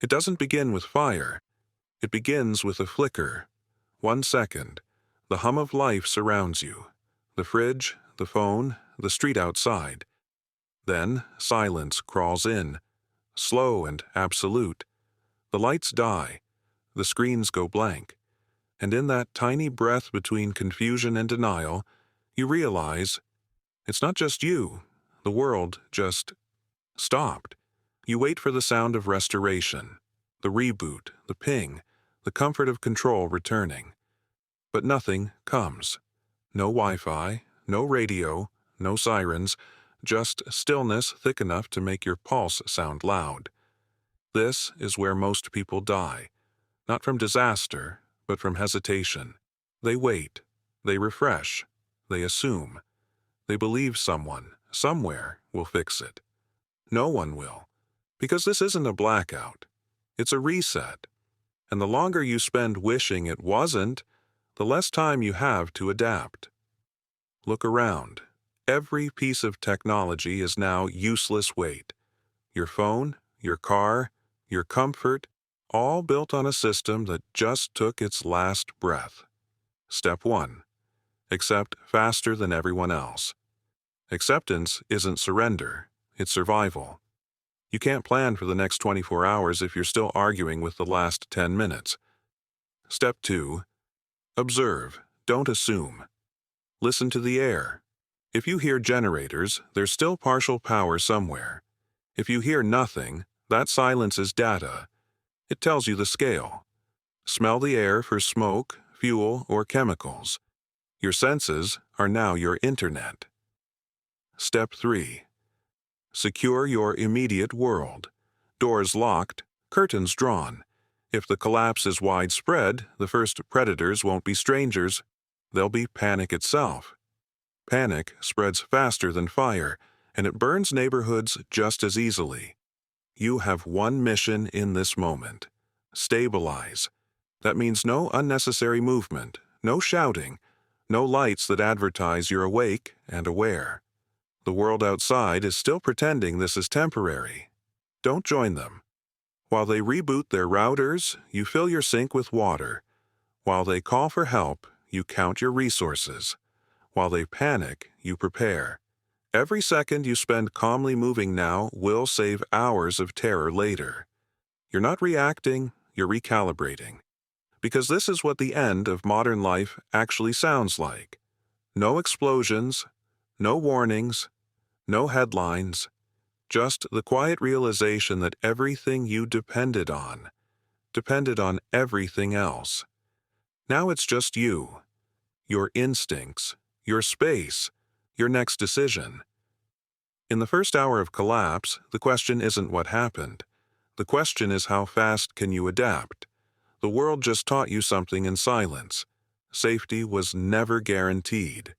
It doesn't begin with fire. It begins with a flicker. 1 second. The hum of life surrounds you. The fridge, the phone, the street outside. Then silence crawls in, slow and absolute. The lights die. The screens go blank. And in that tiny breath between confusion and denial, you realize it's not just you. The world just stopped. You wait for the sound of restoration, the reboot, the ping, the comfort of control returning. But nothing comes. No Wi-Fi, no radio, no sirens, just stillness thick enough to make your pulse sound loud. This is where most people die. Not from disaster, but from hesitation. They wait. They refresh. They assume. They believe someone, somewhere, will fix it. No one will. Because this isn't a blackout. It's a reset. And the longer you spend wishing it wasn't, the less time you have to adapt. Look around. Every piece of technology is now useless weight. Your phone, your car, your comfort, all built on a system that just took its last breath. Step 1. Accept faster than everyone else. Acceptance isn't surrender, it's survival. You can't plan for the next 24 hours if you're still arguing with the last 10 minutes. Step 2. Observe, don't assume. Listen to the air. If you hear generators, there's still partial power somewhere. If you hear nothing, that silence is data. It tells you the scale. Smell the air for smoke, fuel, or chemicals. Your senses are now your internet. Step 3. Secure your immediate world. Doors locked, curtains drawn. If the collapse is widespread, the first predators won't be strangers. They'll be panic itself. Panic spreads faster than fire, and it burns neighborhoods just as easily. You have one mission in this moment. Stabilize. That means no unnecessary movement, no shouting, no lights that advertise you're awake and aware. The world outside is still pretending this is temporary. Don't join them. While they reboot their routers, you fill your sink with water. While they call for help, you count your resources. While they panic, you prepare. Every second you spend calmly moving now will save hours of terror later. You're not reacting, you're recalibrating. Because this is what the end of modern life actually sounds like. No explosions, no warnings, no headlines, just the quiet realization that everything you depended on everything else. Now it's just you, your instincts, your space, your next decision. In the first hour of collapse, the question isn't what happened. The question is how fast can you adapt? The world just taught you something in silence. Safety was never guaranteed.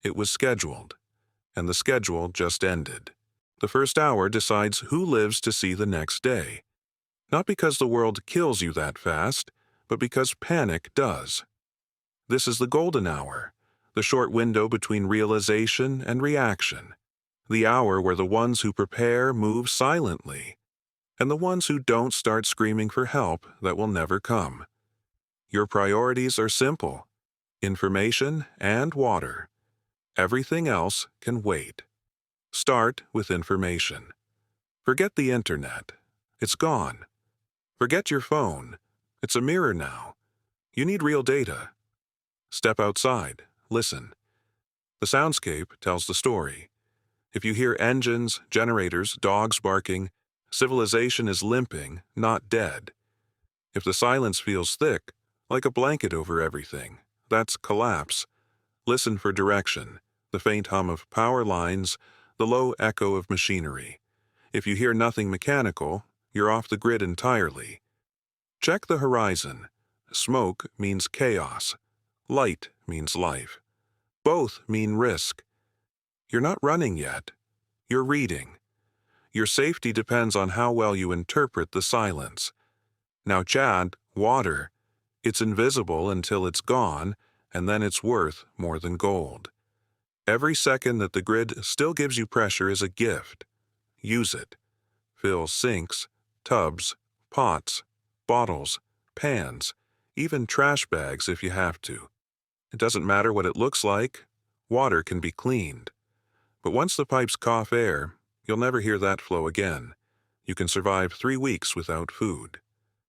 It was scheduled, and the schedule just ended. The first hour decides who lives to see the next day. Not because the world kills you that fast, but because panic does. This is the golden hour, the short window between realization and reaction, the hour where the ones who prepare move silently, and the ones who don't start screaming for help that will never come. Your priorities are simple: information and water. Everything else can wait. Start with information. Forget the internet. It's gone. Forget your phone. It's a mirror now. You need real data. Step outside. Listen. The soundscape tells the story. If you hear engines, generators, dogs barking, civilization is limping, not dead. If the silence feels thick, like a blanket over everything, that's collapse. Listen for direction, the faint hum of power lines, the low echo of machinery. If you hear nothing mechanical, you're off the grid entirely. Check the horizon. Smoke means chaos. Light means life. Both mean risk. You're not running yet. You're reading. Your safety depends on how well you interpret the silence. Now, Chad, water. It's invisible until it's gone, and then it's worth more than gold. Every second that the grid still gives you pressure is a gift. Use it. Fill sinks, tubs, pots, bottles, pans, even trash bags if you have to. It doesn't matter what it looks like, water can be cleaned. But once the pipes cough air, you'll never hear that flow again. You can survive 3 weeks without food,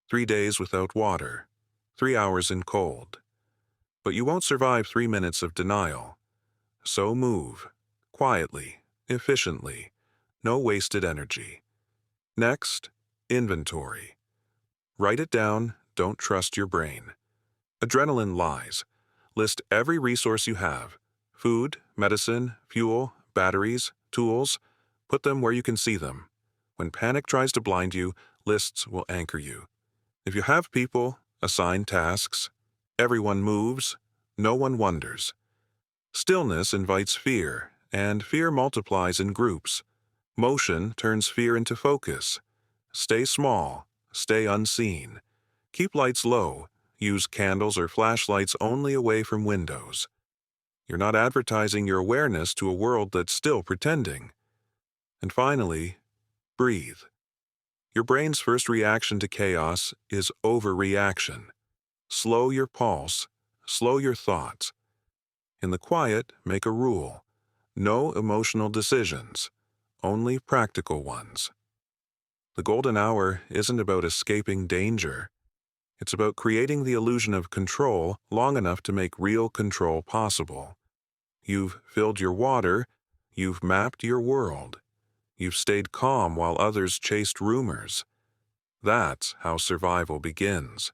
3 days without water, 3 hours in cold. But you won't survive 3 minutes of denial. So move, quietly, efficiently, no wasted energy. Next, inventory. Write it down, don't trust your brain. Adrenaline lies. List every resource you have: food, medicine, fuel, batteries, tools. Put them where you can see them. When panic tries to blind you, lists will anchor you. If you have people, assign tasks. Everyone moves, no one wonders. Stillness invites fear, and fear multiplies in groups. Motion turns fear into focus. Stay small, stay unseen. Keep lights low. Use candles or flashlights only away from windows. You're not advertising your awareness to a world that's still pretending. And finally, breathe. Your brain's first reaction to chaos is overreaction. Slow your pulse, slow your thoughts. In the quiet, make a rule. No emotional decisions, only practical ones. The golden hour isn't about escaping danger. It's about creating the illusion of control long enough to make real control possible. You've filled your water, you've mapped your world. You've stayed calm while others chased rumors. That's how survival begins.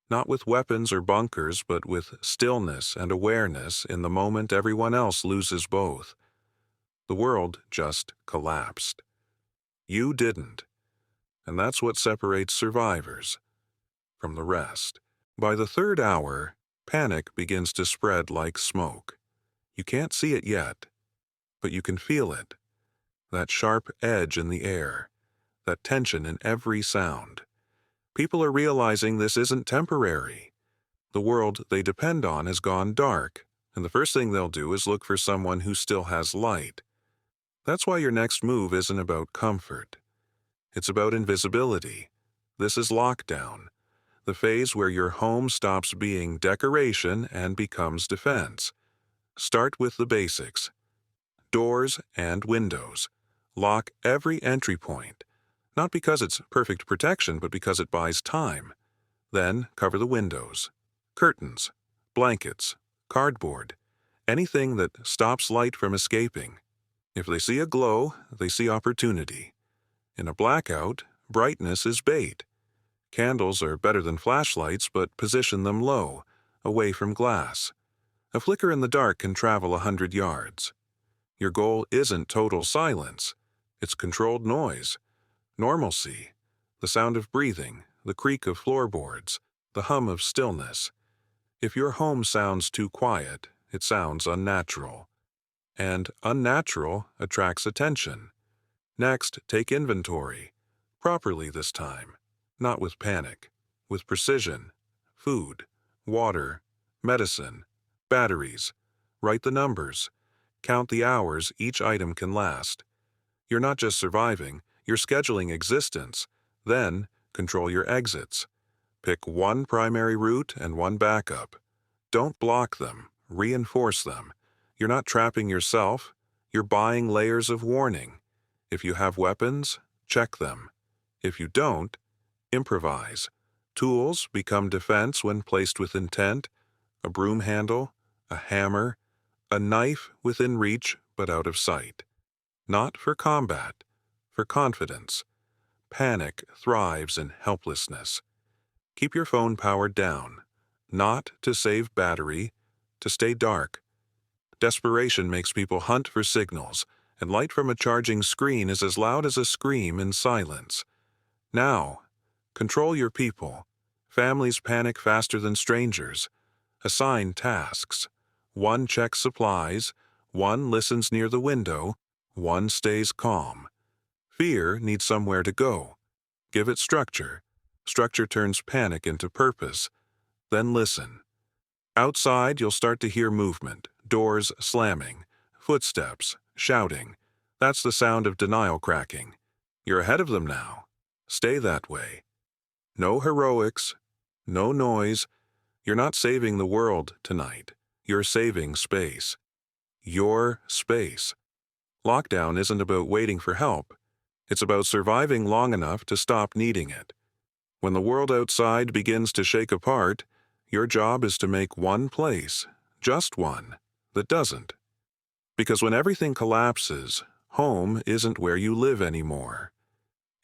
Not with weapons or bunkers, but with stillness and awareness in the moment everyone else loses both. The world just collapsed. You didn't. And that's what separates survivors from the rest. By the 3rd hour, panic begins to spread like smoke. You can't see it yet, but you can feel it. That sharp edge in the air, that tension in every sound. People are realizing this isn't temporary. The world they depend on has gone dark, and the first thing they'll do is look for someone who still has light. That's why your next move isn't about comfort. It's about invisibility. This is lockdown, the phase where your home stops being decoration and becomes defense. Start with the basics. Doors and windows. Lock every entry point, not because it's perfect protection, but because it buys time. Then cover the windows. Curtains, blankets, cardboard, anything that stops light from escaping. If they see a glow, they see opportunity. In a blackout, brightness is bait. Candles are better than flashlights, but position them low, away from glass. A flicker in the dark can travel 100 yards. Your goal isn't total silence. It's controlled noise, normalcy, the sound of breathing, the creak of floorboards, the hum of stillness. If your home sounds too quiet, it sounds unnatural. And unnatural attracts attention. Next, take inventory. Properly this time. Not with panic. With precision. Food, water, medicine, batteries. Write the numbers. Count the hours each item can last. You're not just surviving, you're scheduling existence. Then, control your exits. Pick one primary route and one backup. Don't block them, reinforce them. You're not trapping yourself, you're buying layers of warning. If you have weapons, check them. If you don't, improvise. Tools become defense when placed with intent. A broom handle, a hammer, a knife within reach but out of sight. Not for combat, for confidence. Panic thrives in helplessness. Keep your phone powered down, not to save battery, to stay dark. Desperation makes people hunt for signals, and light from a charging screen is as loud as a scream in silence. Now, control your people. Families panic faster than strangers. Assign tasks. One checks supplies, one listens near the window, one stays calm. Fear needs somewhere to go. Give it structure. Structure turns panic into purpose. Then listen. Outside, you'll start to hear movement, doors slamming, footsteps, shouting. That's the sound of denial cracking. You're ahead of them now. Stay that way. No heroics, no noise. You're not saving the world tonight. You're saving space. Your space. Lockdown isn't about waiting for help. It's about surviving long enough to stop needing it. When the world outside begins to shake apart, your job is to make one place, just one, that doesn't. Because when everything collapses, home isn't where you live anymore.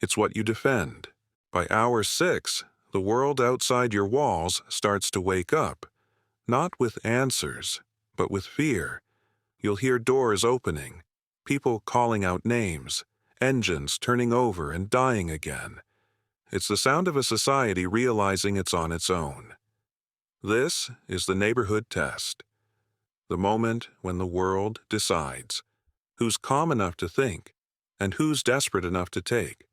It's what you defend. By hour 6, the world outside your walls starts to wake up, not with answers, but with fear. You'll hear doors opening, people calling out names, engines turning over and dying again. It's the sound of a society realizing it's on its own. This is the neighborhood test. The moment when the world decides who's calm enough to think and who's desperate enough to take.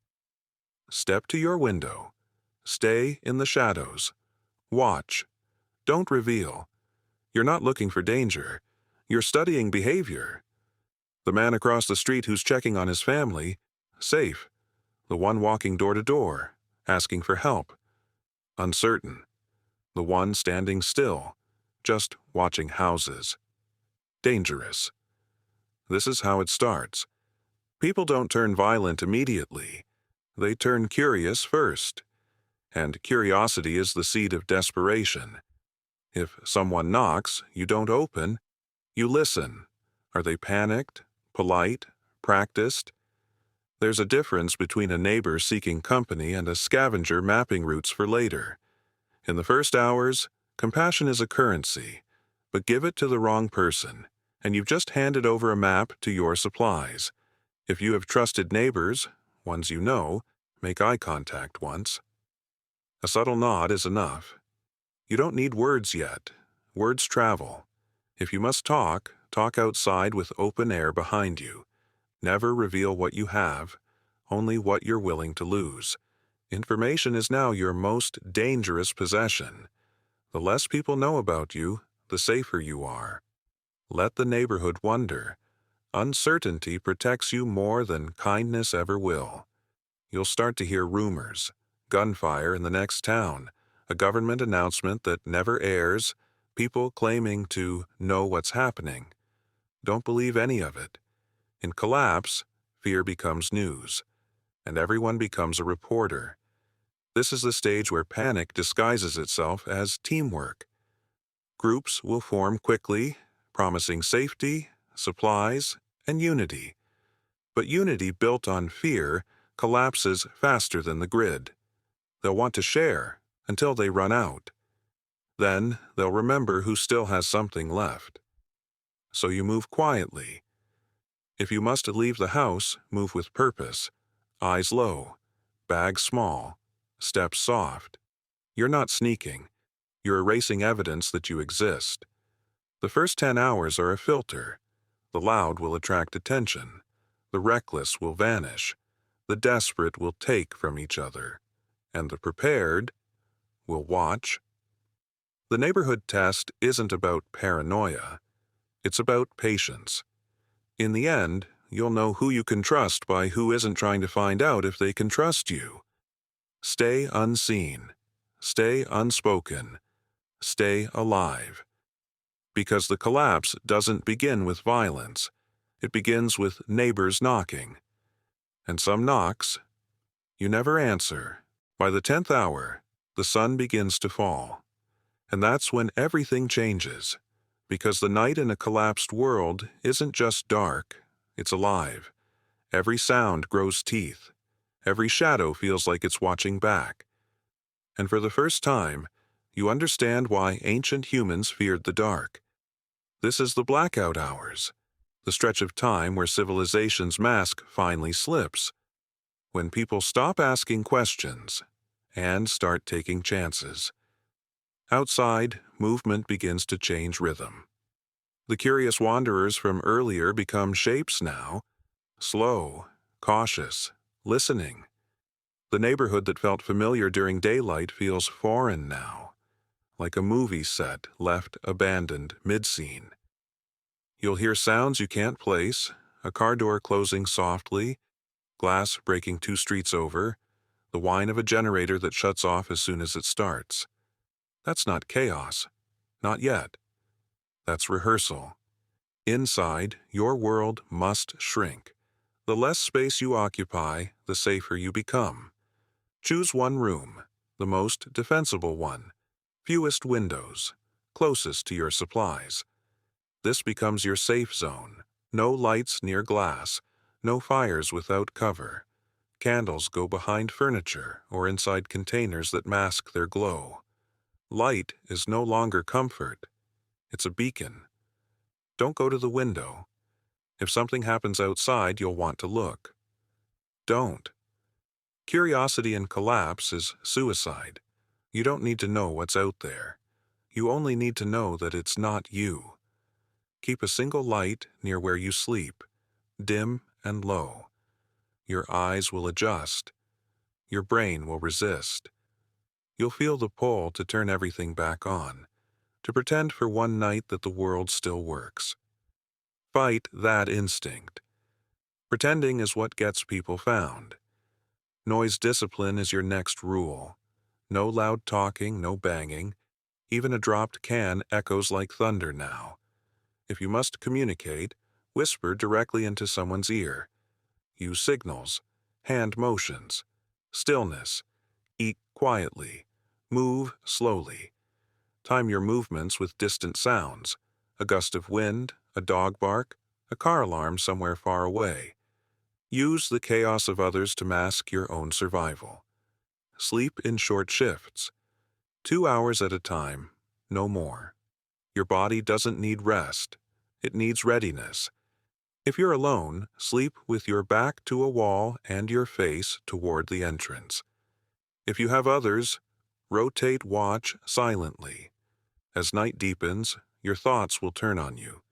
Step to your window. Stay in the shadows. Watch. Don't reveal. You're not looking for danger. You're studying behavior. The man across the street who's checking on his family, safe. The one walking door to door, asking for help, uncertain. The one standing still, just watching houses. Dangerous. This is how it starts. People don't turn violent immediately. They turn curious first. And curiosity is the seed of desperation. If someone knocks, you don't open, you listen. Are they panicked, polite, practiced? There's a difference between a neighbor seeking company and a scavenger mapping routes for later. In the first hours, compassion is a currency, but give it to the wrong person, and you've just handed over a map to your supplies. If you have trusted neighbors, ones you know, make eye contact once. A subtle nod is enough. You don't need words yet. Words travel. If you must talk, talk outside with open air behind you. Never reveal what you have, only what you're willing to lose. Information is now your most dangerous possession. The less people know about you, the safer you are. Let the neighborhood wonder. Uncertainty protects you more than kindness ever will. You'll start to hear rumors, gunfire in the next town, a government announcement that never airs, people claiming to know what's happening. Don't believe any of it. In collapse, fear becomes news, and everyone becomes a reporter. This is the stage where panic disguises itself as teamwork. Groups will form quickly, promising safety, supplies, and unity. But unity built on fear collapses faster than the grid. They'll want to share until they run out. Then they'll remember who still has something left. So you move quietly. If you must leave the house, move with purpose. Eyes low, bag small, steps soft. You're not sneaking. You're erasing evidence that you exist. The first 10 hours are a filter. The loud will attract attention. The reckless will vanish. The desperate will take from each other. And the prepared will watch. The neighborhood test isn't about paranoia. It's about patience. In the end, you'll know who you can trust by who isn't trying to find out if they can trust you. Stay unseen. Stay unspoken. Stay alive. Because the collapse doesn't begin with violence. It begins with neighbors knocking. And some knocks you never answer. By the 10th hour, the sun begins to fall. And that's when everything changes. Because the night in a collapsed world isn't just dark, it's alive. Every sound grows teeth. Every shadow feels like it's watching back. And for the first time, you understand why ancient humans feared the dark. This is the blackout hours, the stretch of time where civilization's mask finally slips, when people stop asking questions and start taking chances. Outside, movement begins to change rhythm. The curious wanderers from earlier become shapes now, slow, cautious, listening. The neighborhood that felt familiar during daylight feels foreign now, like a movie set left abandoned mid-scene. You'll hear sounds you can't place, a car door closing softly, glass breaking 2 streets over, the whine of a generator that shuts off as soon as it starts. That's not chaos. Not yet. That's rehearsal. Inside, your world must shrink. The less space you occupy, the safer you become. Choose one room, the most defensible one, fewest windows, closest to your supplies. This becomes your safe zone. No lights near glass, no fires without cover. Candles go behind furniture or inside containers that mask their glow. Light is no longer comfort. It's a beacon. Don't go to the window. If something happens outside, you'll want to look. Don't. Curiosity in collapse is suicide. You don't need to know what's out there. You only need to know that it's not you. Keep a single light near where you sleep, dim and low. Your eyes will adjust. Your brain will resist. You'll feel the pull to turn everything back on, to pretend for one night that the world still works. Fight that instinct. Pretending is what gets people found. Noise discipline is your next rule. No loud talking, no banging. Even a dropped can echoes like thunder now. If you must communicate, whisper directly into someone's ear. Use signals, hand motions, stillness. Eat quietly. Move slowly. Time your movements with distant sounds. A gust of wind, a dog bark, a car alarm somewhere far away. Use the chaos of others to mask your own survival. Sleep in short shifts. 2 hours at a time, no more. Your body doesn't need rest. It needs readiness. If you're alone, sleep with your back to a wall and your face toward the entrance. If you have others, rotate watch silently. As night deepens, your thoughts will turn on you.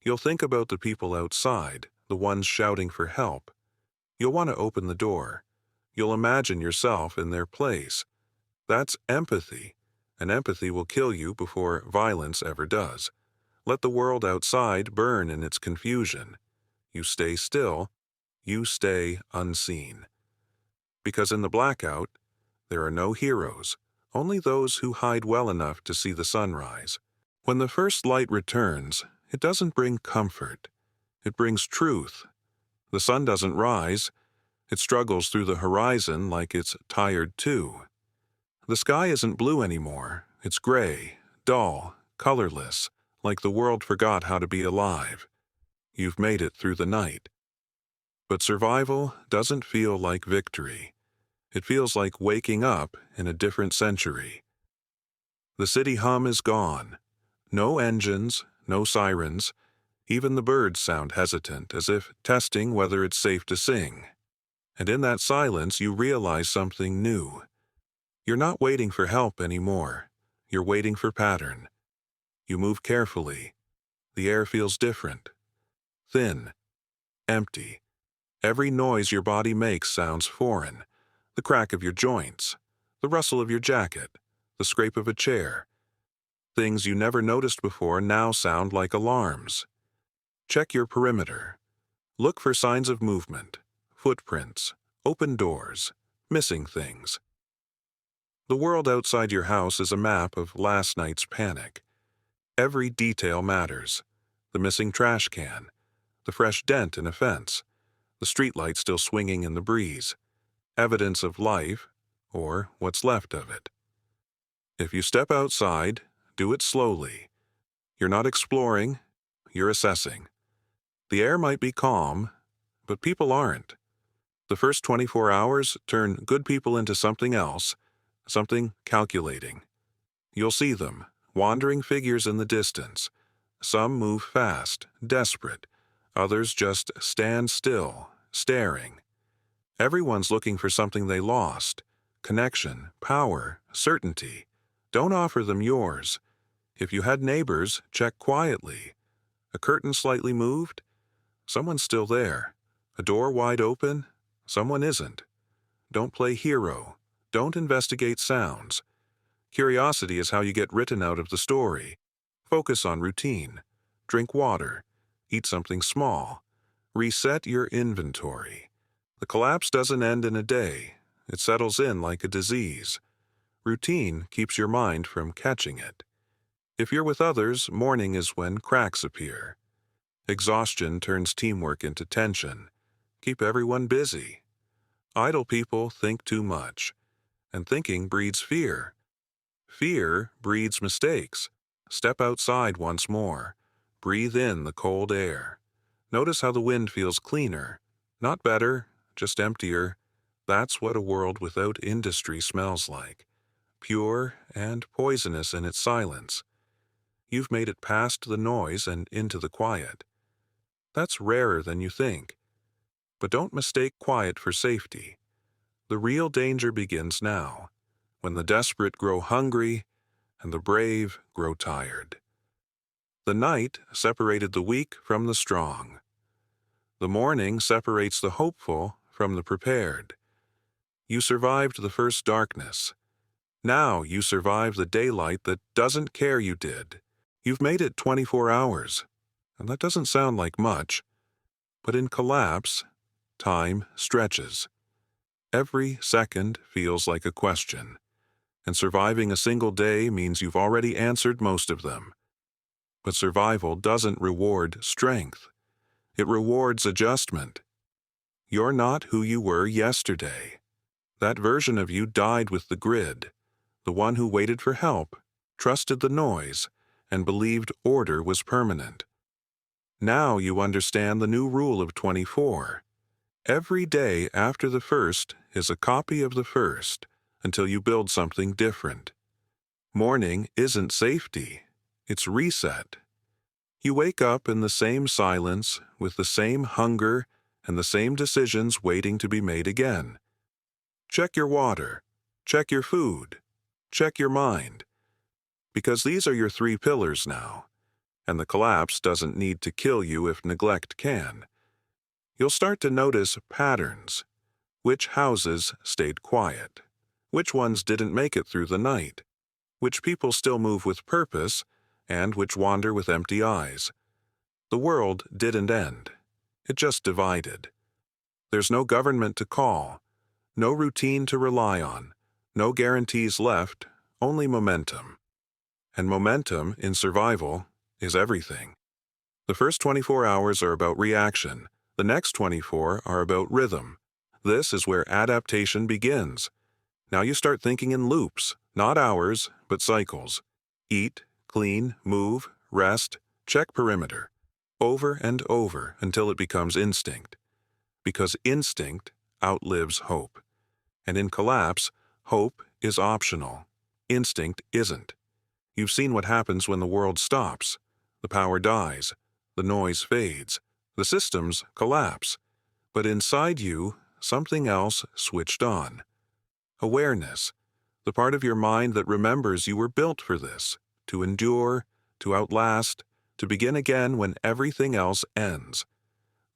You'll think about the people outside, the ones shouting for help. You'll want to open the door. You'll imagine yourself in their place. That's empathy, and empathy will kill you before violence ever does. Let the world outside burn in its confusion. You stay still, you stay unseen. Because in the blackout, there are no heroes, only those who hide well enough to see the sunrise. When the first light returns, it doesn't bring comfort. It brings truth. The sun doesn't rise. It struggles through the horizon like it's tired too. The sky isn't blue anymore. It's gray, dull, colorless, like the world forgot how to be alive. You've made it through the night. But survival doesn't feel like victory. It feels like waking up in a different century. The city hum is gone. No engines, no sirens. Even the birds sound hesitant, as if testing whether it's safe to sing. And in that silence, you realize something new. You're not waiting for help anymore. You're waiting for pattern. You move carefully. The air feels different. Thin. Empty. Every noise your body makes sounds foreign. The crack of your joints. The rustle of your jacket. The scrape of a chair. Things you never noticed before now sound like alarms. Check your perimeter. Look for signs of movement. Footprints. Open doors. Missing things. The world outside your house is a map of last night's panic. Every detail matters. The missing trash can. The fresh dent in a fence. The streetlight still swinging in the breeze. Evidence of life, or what's left of it. If you step outside, do it slowly. You're not exploring, you're assessing. The air might be calm, but people aren't. The first 24 hours turn good people into something else, something calculating. You'll see them, wandering figures in the distance. Some move fast, desperate. Others just stand still, staring. Everyone's looking for something they lost. Connection, power, certainty. Don't offer them yours. If you had neighbors, check quietly. A curtain slightly moved? Someone's still there. A door wide open? Someone isn't. Don't play hero. Don't investigate sounds. Curiosity is how you get written out of the story. Focus on routine. Drink water. Eat something small. Reset your inventory. The collapse doesn't end in a day. it settles in like a disease. Routine keeps your mind from catching it. If you're with others, morning is when cracks appear. Exhaustion turns teamwork into tension. Keep everyone busy. Idle people think too much, and thinking breeds fear. Fear breeds mistakes. Step outside once more. Breathe in the cold air. Notice how the wind feels cleaner. Not better, just emptier. That's what a world without industry smells like. Pure and poisonous in its silence. You've made it past the noise and into the quiet. That's rarer than you think. But don't mistake quiet for safety. The real danger begins now, when the desperate grow hungry and the brave grow tired. The night separated the weak from the strong. The morning separates the hopeful from the prepared. You survived the first darkness. Now you survive the daylight that doesn't care you did. You've made it 24 hours, and that doesn't sound like much, but in collapse, time stretches. Every second feels like a question, and surviving a single day means you've already answered most of them. But survival doesn't reward strength. It rewards adjustment. You're not who you were yesterday. That version of you died with the grid, the one who waited for help, trusted the noise, and believed order was permanent. Now you understand the new rule of 24. Every day after the first is a copy of the first until you build something different. Morning isn't safety, it's reset. You wake up in the same silence, with the same hunger and the same decisions waiting to be made again. Check your water, check your food, check your mind. Because these are your 3 pillars now, and the collapse doesn't need to kill you if neglect can. You'll start to notice patterns. Which houses stayed quiet? Which ones didn't make it through the night? Which people still move with purpose, and which wander with empty eyes? The world didn't end. It just divided. There's no government to call, no routine to rely on, no guarantees left, only momentum. And momentum in survival is everything. The first 24 hours are about reaction. The next 24 are about rhythm. This is where adaptation begins. Now you start thinking in loops, not hours, but cycles. Eat, clean, move, rest, check perimeter. Over and over until it becomes instinct. Because instinct outlives hope. And in collapse, hope is optional. Instinct isn't. You've seen what happens when the world stops. The power dies. The noise fades. The systems collapse. But inside you, something else switched on. Awareness, the part of your mind that remembers you were built for this, to endure, to outlast, to begin again when everything else ends.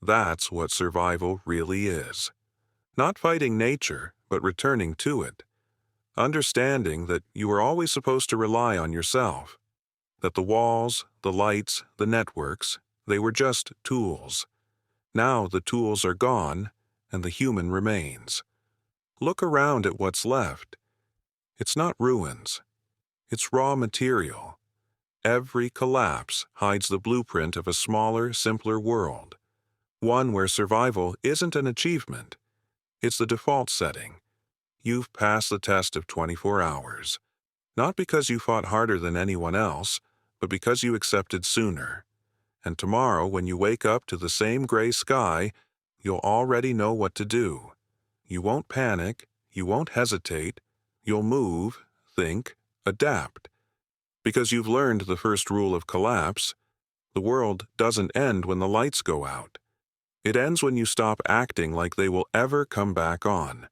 That's what survival really is. Not fighting nature, but returning to it. Understanding that you were always supposed to rely on yourself. That the walls, the lights, the networks, they were just tools. Now the tools are gone, and the human remains. Look around at what's left. It's not ruins. It's raw material. Every collapse hides the blueprint of a smaller, simpler world. One where survival isn't an achievement. It's the default setting. You've passed the test of 24 hours. Not because you fought harder than anyone else, but because you accepted sooner. And tomorrow, when you wake up to the same gray sky, you'll already know what to do. You won't panic, you won't hesitate, you'll move, think, adapt. Because you've learned the first rule of collapse, the world doesn't end when the lights go out. It ends when you stop acting like they will ever come back on.